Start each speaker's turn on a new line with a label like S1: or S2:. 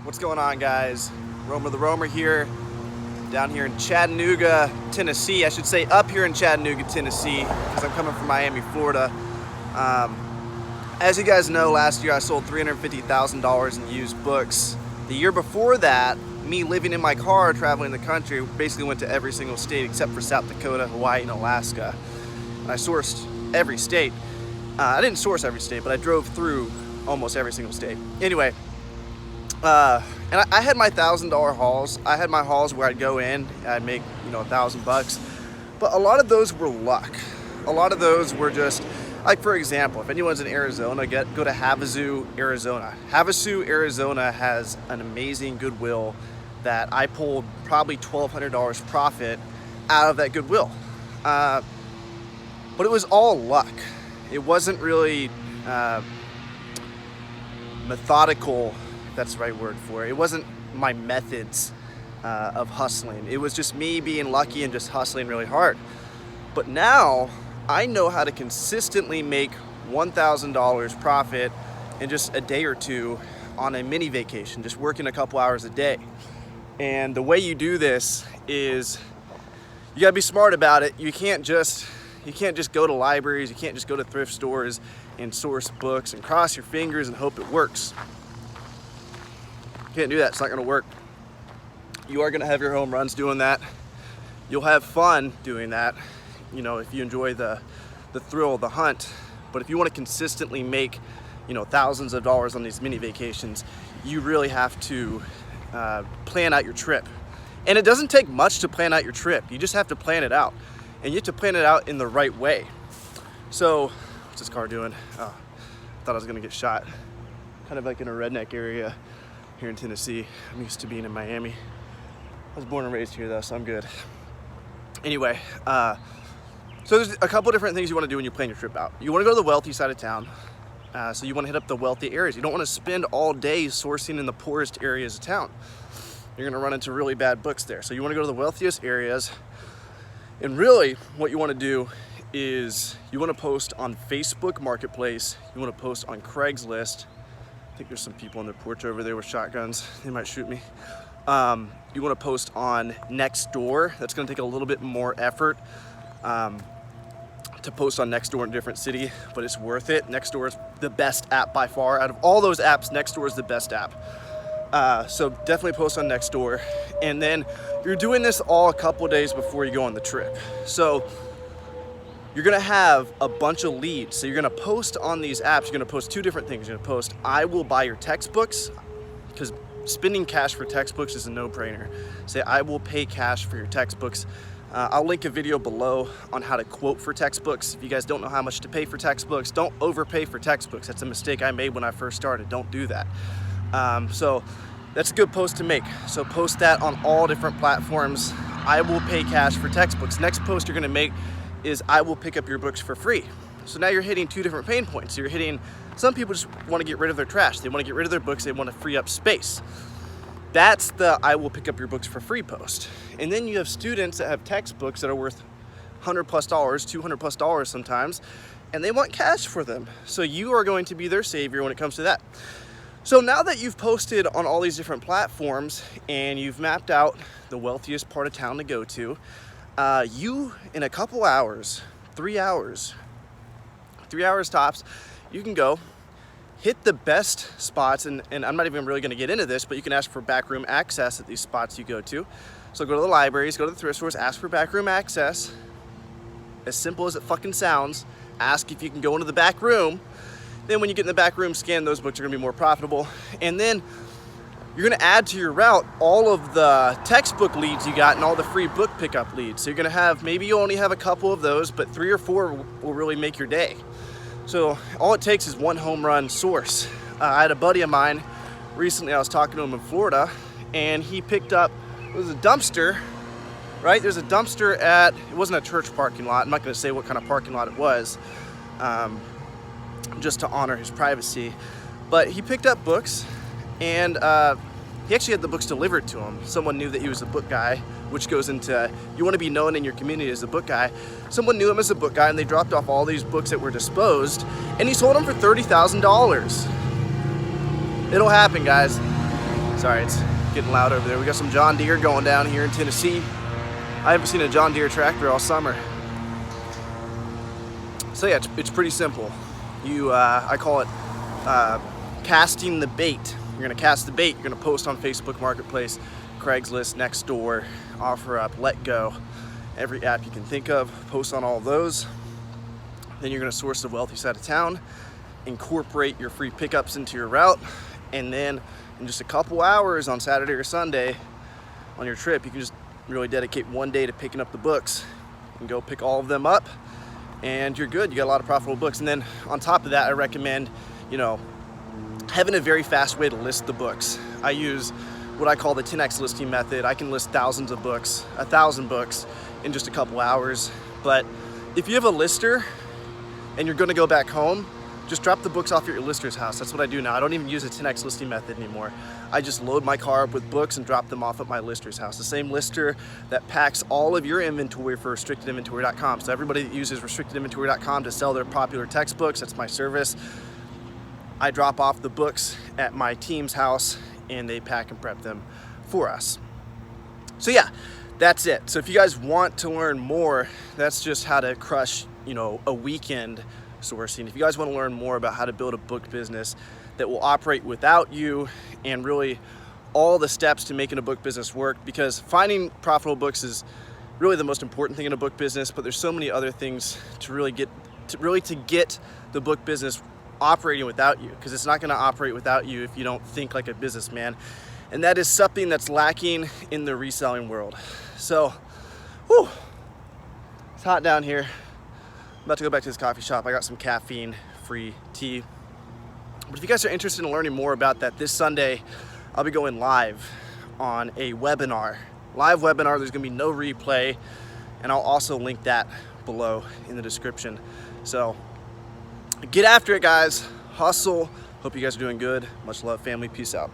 S1: What's going on, guys? Romer the Romer here, down here in Chattanooga, Tennessee. I should say up here in Chattanooga, Tennessee, because I'm coming from Miami, Florida. As you guys know, last year I sold $350,000 in used books. The year before that, me living in my car, traveling the country, basically went to every single state except for South Dakota, Hawaii, and Alaska. And I sourced every state. I didn't source every state, but I drove through almost every single state. Anyway, and I had my $1,000 hauls. I had my hauls where I'd go in, I'd make, $1,000, but a lot of those were luck. A lot of those were just, like, for example, if anyone's in Arizona, go to Havasu, Arizona. Havasu, Arizona has an amazing Goodwill that I pulled probably $1,200 profit out of that Goodwill. But it was all luck. It wasn't really methodical, if that's the right word for it. It wasn't my methods of hustling. It was just me being lucky and just hustling really hard. But now I know how to consistently make $1,000 profit in just a day or two on a mini vacation, just working a couple hours a day. And the way you do this is you gotta be smart about it. You can't just go to libraries, you can't just go to thrift stores and source books and cross your fingers and hope it works. You can't do that, it's not gonna work. You are gonna have your home runs doing that. You'll have fun doing that, if you enjoy the thrill of the hunt. But if you wanna consistently make, thousands of dollars on these mini vacations, you really have to plan out your trip. And it doesn't take much to plan out your trip. You just have to plan it out. And you have to plan it out in the right way. So, what's this car doing? Oh, I thought I was gonna get shot. Kind of like in a redneck area here in Tennessee. I'm used to being in Miami. I was born and raised here though, so I'm good. Anyway, so there's a couple different things you wanna do when you plan your trip out. You wanna go to the wealthy side of town. So you wanna hit up the wealthy areas. You don't wanna spend all day sourcing in the poorest areas of town. You're gonna run into really bad books there. So you wanna go to the wealthiest areas. And really what you wanna do is you wanna post on Facebook Marketplace. You wanna post on Craigslist. I think there's some people on their porch over there with shotguns. They might shoot me. You wanna post on Nextdoor. That's gonna take a little bit more effort to post on Nextdoor in a different city, but it's worth it. Nextdoor is the best app by far. Out of all those apps, Nextdoor is the best app. So definitely post on Nextdoor. And then you're doing this all a couple days before you go on the trip. So you're gonna have a bunch of leads. So you're gonna post on these apps, you're gonna post two different things. You're gonna post, I will buy your textbooks, because spending cash for textbooks is a no-brainer. Say, I will pay cash for your textbooks. I'll link a video below on how to quote for textbooks. If you guys don't know how much to pay for textbooks, don't overpay for textbooks. That's a mistake I made when I first started. Don't do that. So that's a good post to make. So post that on all different platforms. I will pay cash for textbooks. Next post you're gonna make is I will pick up your books for free. So now you're hitting two different pain points. You're hitting, some people just wanna get rid of their trash. They wanna get rid of their books. They wanna free up space. That's the I will pick up your books for free post. And then you have students that have textbooks that are worth $100+ $200+ sometimes, and they want cash for them. So you are going to be their savior when it comes to that. So now that you've posted on all these different platforms and you've mapped out the wealthiest part of town to go to, you, in a couple hours, 3 hours tops, you can go hit the best spots, and I'm not even really gonna get into this, but you can ask for backroom access at these spots you go to. So go to the libraries, go to the thrift stores, ask for backroom access. As simple as it fucking sounds, ask if you can go into the back room. Then when you get in the back room, scan those books, are gonna be more profitable. And then you're gonna add to your route all of the textbook leads you got and all the free book pickup leads. So you're gonna have, maybe you only have a couple of those, but 3 or 4 will really make your day. So all it takes is one home run source. I had a buddy of mine, recently I was talking to him in Florida, and he picked up, it was a dumpster, right? There's a dumpster at, it wasn't a church parking lot. I'm not gonna say what kind of parking lot it was, just to honor his privacy. But he picked up books, and he actually had the books delivered to him. Someone knew that he was a book guy, which goes into, you want to be known in your community as a book guy. Someone knew him as a book guy, and they dropped off all these books that were disposed, and he sold them for $30,000. It'll happen, guys. Sorry, it's getting loud over there. We got some John Deere going down here in Tennessee. I haven't seen a John Deere tractor all summer. So yeah, it's pretty simple. I call it casting the bait. You're gonna cast the bait. You're gonna post on Facebook Marketplace, Craigslist, Nextdoor, OfferUp, LetGo, every app you can think of. Post on all those. Then you're gonna source the wealthy side of town, incorporate your free pickups into your route, and then in just a couple hours on Saturday or Sunday on your trip, you can just really dedicate one day to picking up the books and go pick all of them up, and you're good. You got a lot of profitable books. And then on top of that, I recommend, having a very fast way to list the books. I use what I call the 10x listing method. I can list thousands of books, 1,000 books in just a couple hours. But if you have a lister and you're gonna go back home, just drop the books off at your lister's house. That's what I do now. I don't even use a 10x listing method anymore. I just load my car up with books and drop them off at my lister's house. The same lister that packs all of your inventory for restrictedinventory.com. So everybody that uses restrictedinventory.com to sell their popular textbooks, that's my service. I drop off the books at my team's house and they pack and prep them for us. So yeah, that's it. So if you guys want to learn more, that's just how to crush, a weekend sourcing. If you guys want to learn more about how to build a book business that will operate without you, and really all the steps to making a book business work, because finding profitable books is really the most important thing in a book business, but there's so many other things to get the book business operating without you, because it's not going to operate without you if you don't think like a businessman. And that is something that's lacking in the reselling world. So, it's hot down here. I'm about to go back to this coffee shop. I got some caffeine-free tea. But if you guys are interested in learning more about that, this Sunday, I'll be going live on a webinar. Live webinar, there's gonna be no replay, and I'll also link that below in the description. So, get after it, guys. Hustle. Hope you guys are doing good. Much love, family. Peace out.